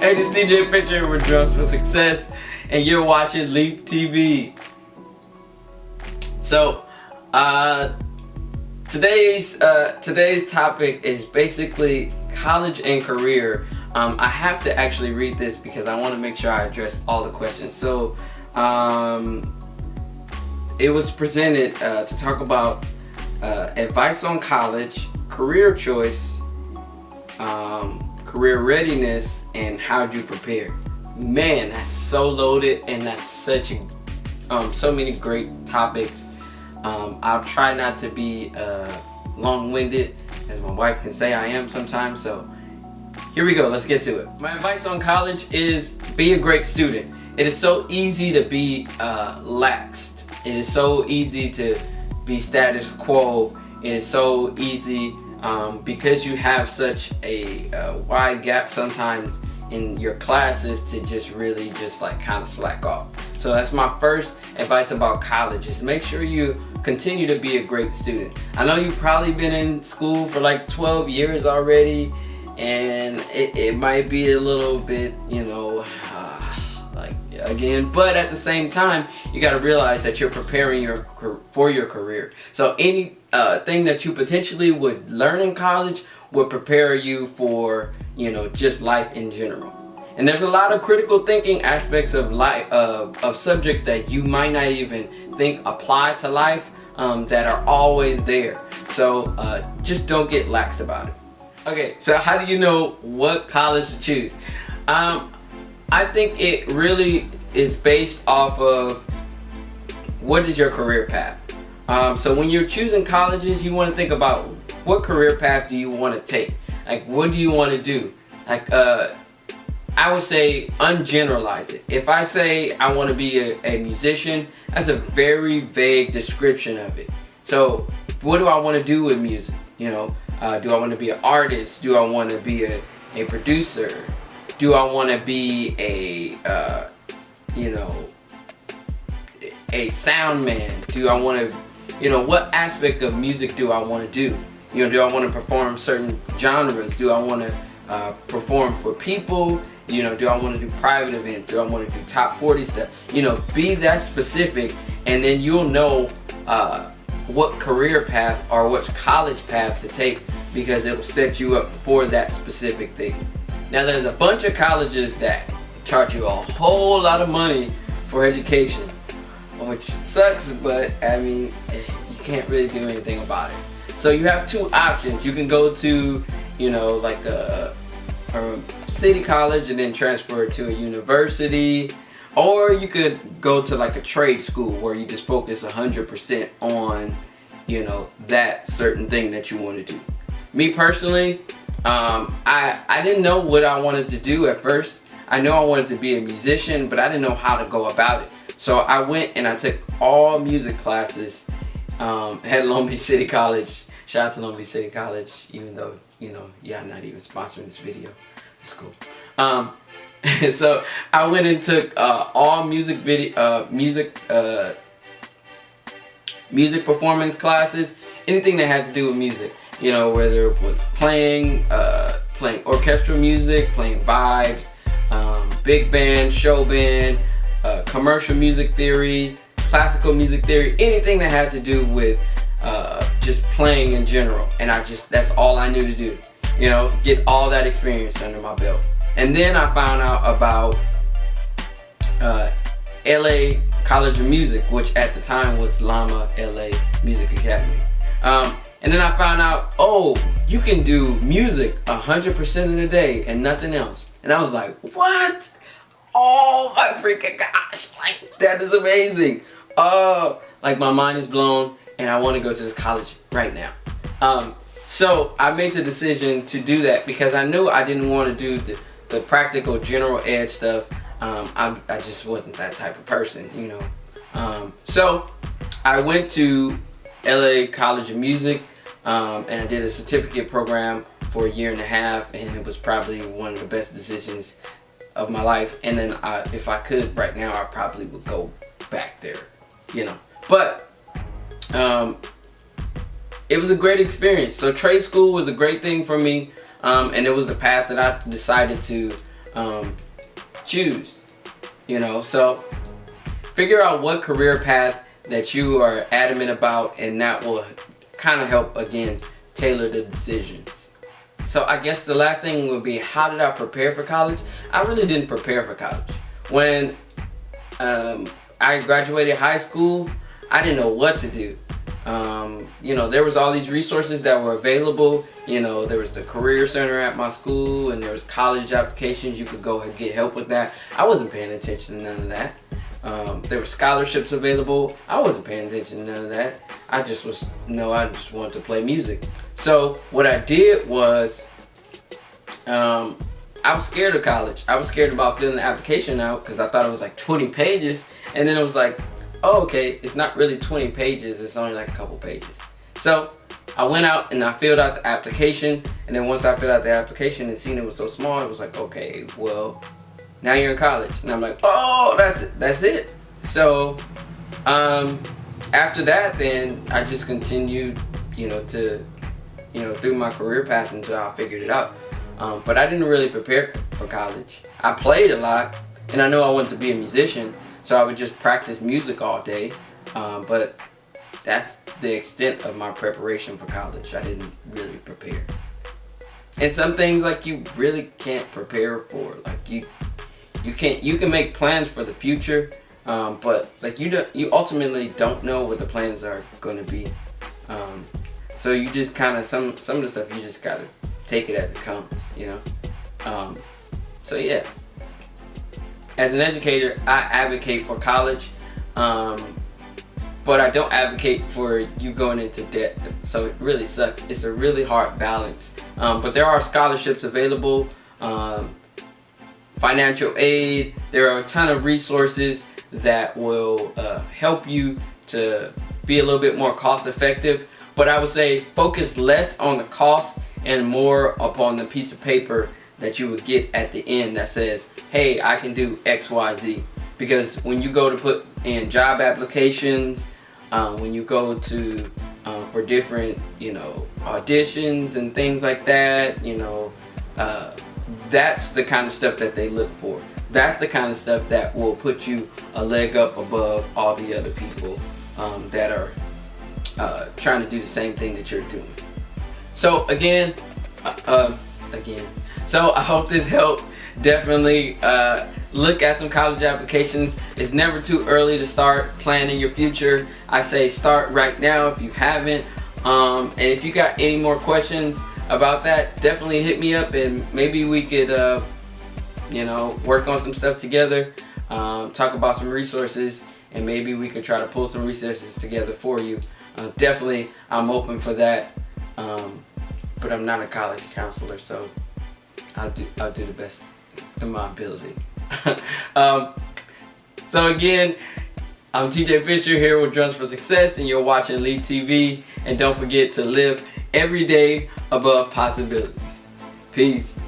Hey, this is DJ Pitcher with Drums for Success, and you're watching Leap TV. So, today's topic is basically college and career. I have to actually read this because I want to make sure I address all the questions. So, it was presented to talk about advice on college, career choice, career readiness, and how'd you prepare. Man, that's so loaded, and that's such a so many great topics. I'll try not to be long-winded, as my wife can say I am sometimes. So here we go, let's get to it. My advice on college is be a great student. It is so easy to be laxed. It is so easy to be status quo. It is so easy because you have such a wide gap sometimes in your classes to just really just like kind of slack off. So that's my first advice about college, is make sure you continue to be a great student. I know you've probably been in school for like 12 years already, and it might be a little bit, again, but at the same time, you got to realize that you're preparing for your career. So any thing that you potentially would learn in college would prepare you for, just life in general. And there's a lot of critical thinking aspects of life, of subjects that you might not even think apply to life, that are always there. So just don't get lax about it. Okay, so how do you know what college to choose? I think it really is based off of what is your career path. So when you're choosing colleges, you want to think about what career path do you want to take? Like, what do you want to do? Like, I would say ungeneralize it. If I say I want to be a musician, that's a very vague description of it. So what do I want to do with music? Do I want to be an artist? Do I want to be a producer? Do I want to be a sound man? Do I want to, what aspect of music do I want to do? Do I want to perform certain genres? Do I want to perform for people? Do I want to do private events? Do I want to do top 40 stuff? Be that specific, and then you'll know what career path or what college path to take, because it will set you up for that specific thing. Now, there's a bunch of colleges that charge you a whole lot of money for education, which sucks, but I mean, you can't really do anything about it. So you have two options. You can go to, like a city college and then transfer to a university, or you could go to like a trade school where you just focus 100% on, that certain thing that you want to do. Me personally, I didn't know what I wanted to do at first. I know I wanted to be a musician, but I didn't know how to go about it. So I went and I took all music classes at Long Beach City College. Shout out to Long Beach City College, even though, y'all not even sponsoring this video. It's cool. So I went and took all music performance classes, anything that had to do with music. Whether it was playing orchestral music, playing vibes, big band, show band, commercial music theory, classical music theory, anything that had to do with just playing in general. And that's all I knew to do. Get all that experience under my belt. And then I found out about LA College of Music, which at the time was Llama LA Music Academy. And then I found out, you can do music 100% of the day and nothing else. And I was like, what? Oh my freaking gosh, like, that is amazing. Oh, like, my mind is blown, and I want to go to this college right now. So I made the decision to do that because I knew I didn't want to do the practical general ed stuff. I just wasn't that type of person, So I went to LA College of Music, and I did a certificate program for 1.5 years, and it was probably one of the best decisions of my life. And then if I could right now, I probably would go back there, But it was a great experience. So trade school was a great thing for me, and it was the path that I decided to choose. So figure out what career path that you are adamant about, and that will kind of help, again, tailor the decisions. So I guess the last thing would be, how did I prepare for college? I really didn't prepare for college. When I graduated high school, I didn't know what to do. There was all these resources that were available. There was the career center at my school, and there was college applications. You could go and get help with that. I wasn't paying attention to none of that. There were scholarships available. I wasn't paying attention to none of that. I just wanted to play music. So what I did was, I was scared of college. I was scared about filling the application out because I thought it was like 20 pages. And then it was like, oh, okay, it's not really 20 pages. It's only like a couple pages. So I went out and I filled out the application. And then once I filled out the application and seen it was so small, it was like, okay, well, now you're in college. And I'm like, oh, that's it. So after that, then I just continued, through my career path until I figured it out. But I didn't really prepare for college. I played a lot, and I knew I wanted to be a musician, so I would just practice music all day. But that's the extent of my preparation for college. I didn't really prepare. And some things like you really can't prepare for. Like you can make plans for the future, but like you ultimately don't know what the plans are going to be. So you just kind of some of the stuff you just gotta take it as it comes, So yeah, as an educator, I advocate for college, but I don't advocate for you going into debt. So it really sucks. It's a really hard balance. But there are scholarships available, financial aid. There are a ton of resources that will help you to be a little bit more cost effective. But I would say focus less on the cost and more upon the piece of paper that you would get at the end that says, hey, I can do X, Y, Z. Because when you go to put in job applications, when you go to for different auditions and things like that, that's the kind of stuff that they look for. That's the kind of stuff that will put you a leg up above all the other people that are trying to do the same thing that you're doing. So again, so I hope this helped. Definitely look at some college applications. It's never too early to start planning your future. I say start right now if you haven't. And if you got any more questions about that, definitely hit me up and maybe we could work on some stuff together, talk about some resources, and maybe we could try to pull some resources together for you. Definitely, I'm open for that, but I'm not a college counselor, so I'll do the best in my ability. So again, I'm TJ Fisher here with Drums for Success, and you're watching Leap TV. And don't forget to live every day above possibilities. Peace.